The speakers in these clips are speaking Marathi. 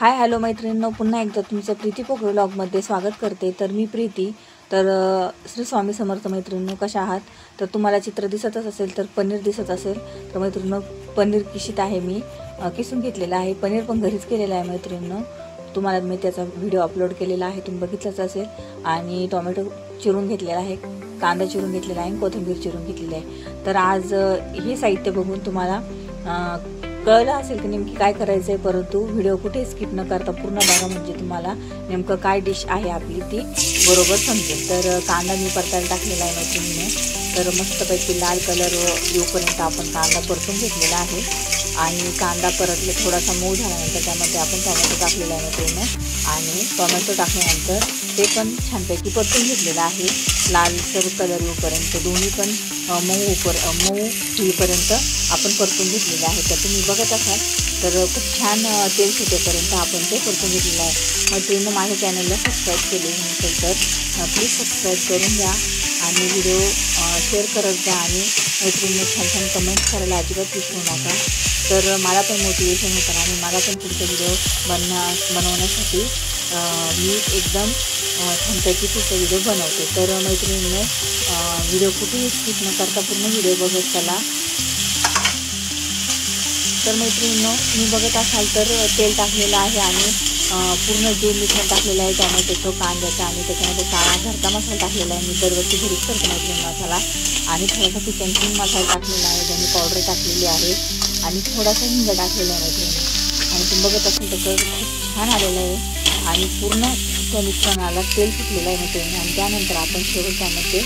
हाय हॅलो मैत्रिणींनो, पुन्हा एकदा तुमचं प्रीती पोकळे व्लॉगमध्ये स्वागत करते। तर मी प्रीती। तर श्री स्वामी समर्थ मैत्रिणींनो, कशा आहात? तर तुम्हाला चित्र दिसतच असेल, तर पनीर दिसत असेल तर मैत्रिणींनो, पनीर किशीत आहे, मी किसून घेतलेलं आहे। पनीर पण घरीच केलेलं आहे मैत्रिणींनो, तुम्हाला मी त्याचा व्हिडिओ अपलोड केलेला आहे, तुम्ही बघितलंच असेल। आणि टोमॅटो चिरून घेतलेला आहे, कांदा चिरून घेतलेला आहे, कोथिंबीर चिरून घेतलेली आहे। तर आज हे साहित्य बघून तुम्हाला कळलं असेल की नेमकी काय करायचं आहे, परंतु व्हिडिओ कुठे स्किप न करता पूर्ण बघा, म्हणजे तुम्हाला नेमकं काय डिश आहे आपली ती बरोबर समजेल। तर कांदा मी परतायला टाकलेला आहे मैत्रिणीने, तर मस्तपैकी लाल कलर येऊपर्यंत आपण कांदा परतून घेतलेला आहे। आणि कांदा परतले थोडासा मऊ झाल्यानंतर त्यामध्ये आपण टोमॅटो टाकलेला आहे मैत्रिणीने, आणि टोमॅटो टाकल्यानंतर ते पण छानपैकी परतून घेतलेलं आहे लालसर कलर येऊपर्यंत, दोन्ही पण मऊ होईपर्यंत आपण परतून घेतलेले आहे। तर तुम्ही बघत असाल तर खूप छान तेल सुटेपर्यंत आपण ते परतून घेतलेलं आहे। मैत्रिणींनो, माझ्या चॅनलला सबस्क्राईब केले नसेल तर प्लीज सबस्क्राईब करून घ्या आणि व्हिडिओ शेअर करत जा, आणि मैत्रिणींनो छान कमेंट करायला अजिबात विसरू नका। तर मला पण मोटिवेशन होतं आणि मला पण पुढचे व्हिडिओ बनवण्यासाठी मी एकदम छानपैकी पुढचा व्हिडिओ बनवते। तर मैत्रिणींनो, व्हिडिओ कुठेही स्किप न करता पूर्ण व्हिडिओ बघत चला। तर मैत्रिणींनो, तुम्ही बघत असाल तर तेल टाकलेलं आहे आणि पूर्ण जे मिश्रण टाकलेलं आहे टोमॅटोचं, कांद्याचं, आणि त्याच्यामध्ये काळा घरचा मसाला टाकलेला आहे। मी दरवर्षी घरीच करते मैत्रिणी मसाला, आणि थोडासा किचन किंग मसाला टाकलेला आहे, धने पावडर टाकलेली आहे, आणि थोडासा हिंग टाकलेला आहे मैत्रिणी। आणि तुम्ही बघत असाल तर कलर खूप छान आलेला आहे, आणि पूर्ण त्या मिश्रणाला तेल सुटलेलं आहे मैत्रिणी। आणि त्यानंतर आपण शेवटच्यामध्ये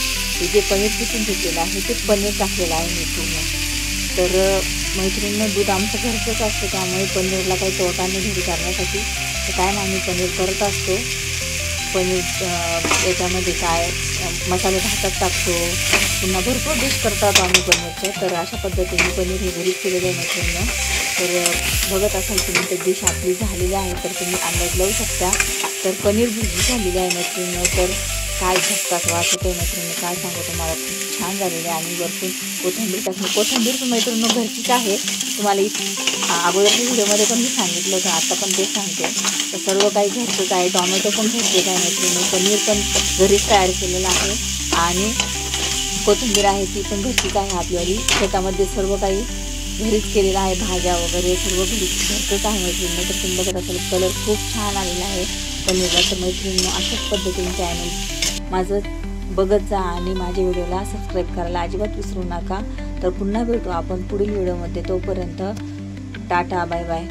जे पनीर किसून घेतलेलं आहे ते पनीर टाकलेलं आहे मी पूर्ण। तर मैत्रिणींनो, दूध आमचं घरचंच असतं, त्यामुळे पनीरला काही तोटा नाही घरी करण्यासाठी, तर काय ना आम्ही पनीर करत असतो। पनीर याच्यामध्ये काय मसाले भातात टाकतो, पुन्हा भरपूर डिश करतात आम्ही पनीरचं। तर अशा पद्धतीने पनीर हे घरीच केलेलं आहे मैत्रिणींनो। तर बघत असाल तुम्ही तर डिश आपली झालेली आहे, तर तुम्ही अंदाज लावू शकता। तर पनीर भुर्जी झालेली आहे मैत्रिणींनो, तर काय झटकाच वास होतो मैत्रिणी, काय सांगू तुम्हाला, खूप छान झालेलं आहे। आणि वरतून कोथिंबीर टाकली, कोथिंबीर पण मैत्रिणींनो घरचीच आहे, तुम्हाला अगोदरच्या व्हिडिओमध्ये पण मी सांगितलं होतं, आता पण तेच सांगते। तर सर्व काही घरचंच आहे, टोमॅटो पण घरचेच आहे मैत्रिणी, पनीर पण घरीच तयार केलेलं आहे, आणि कोथिंबीर आहे ती पण घरचीच आहे आपल्याली, शेतामध्ये सर्व काही घरीच केलेलं आहे, भाज्या वगैरे सर्व घरचंच आहे मैत्रिणी। तर तुम्ही बघत असाल कलर खूप छान आलेला आहे पनीरला। तर मैत्रिणींनो, अशाच पद्धतीने चॅनल माझं बघत जा, आणि माझ्या व्हिडिओला सबस्क्राईब करायला अजिबात विसरू नका। तर पुन्हा भेटू आपण पुढील व्हिडिओमध्ये, तोपर्यंत टाटा, बाय बाय।